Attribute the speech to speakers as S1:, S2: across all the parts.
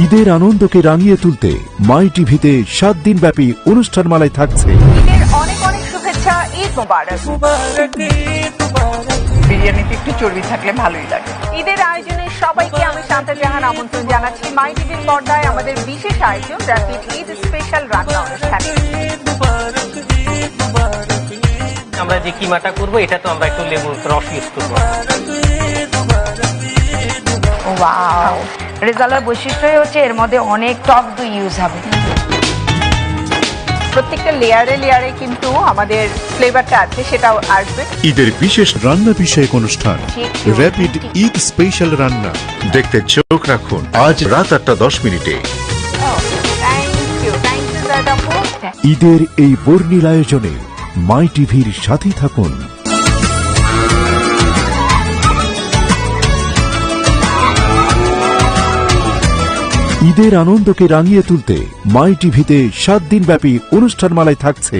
S1: ঈদের আনন্দকে রাঙিয়ে তুলতে মাই টিভিতে 7 দিন ব্যাপী অনুষ্ঠানমালায় থাকছে
S2: ঈদের অনেক অনেক শুভেচ্ছা। ঈদ মোবারক। বিরিয়ানিতে একটু চর্বি থাকলে ভালোই লাগে। ঈদের আয়োজনে সবাইকে আমি শান্তা জাহান আমন্ত্রণ জানাচ্ছি মাই টিভির পর্দায় আমাদের বিশেষ আয়োজন র্যাপিড ঈদ স্পেশাল রান্না অনুষ্ঠানে।
S3: আমরা যে কিমাটা করব এটা তো আমরা একটু লেবুর রস ইউজ করব।
S2: ওয়াও, রেজালার বৈশিষ্ট্যই হচ্ছে এর মধ্যে অনেক টক দই ইউজ হবে। প্রত্যেকটা লেয়ারে লেয়ারে কিন্তু আমাদের ফ্লেভারটা আছে, সেটাও আসবে।
S1: ঈদের বিশেষ রান্না বিষয়ক অনুষ্ঠান র্যাপিড ঈদ স্পেশাল রান্না দেখতে চোখ রাখুন আজ রাত 8:10
S2: থ্যাংক ইউ জায়দ আপু।
S1: ঈদের এই বর্ণিল আয়োজনে মাই টিভির সাথে থাকুন। ঈদের আনন্দকে রাঙিয়ে তুলতে মাই টিভিতে 7 দিন ব্যাপী অনুষ্ঠানমালায় থাকছে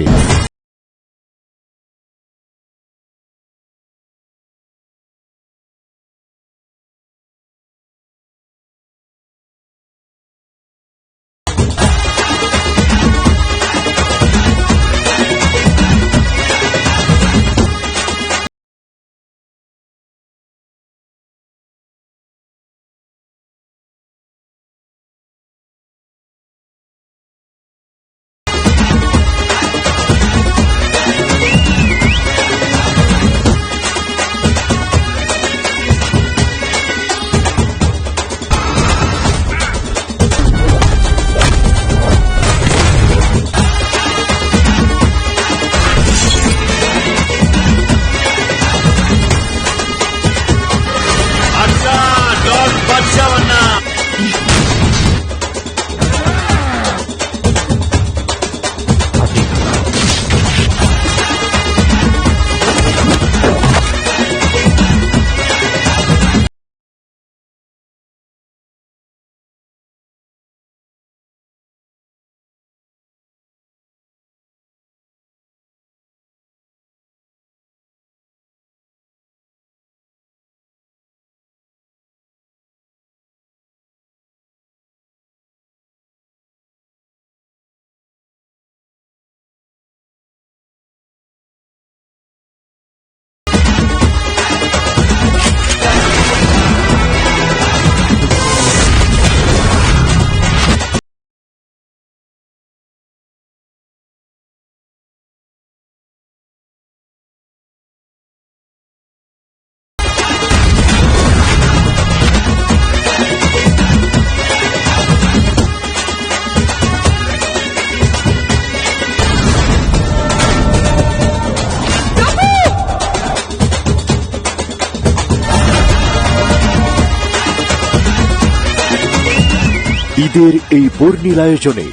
S1: ঈদের এই বর্ণিল আয়োজনে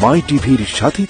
S1: মাই টিভির সাথে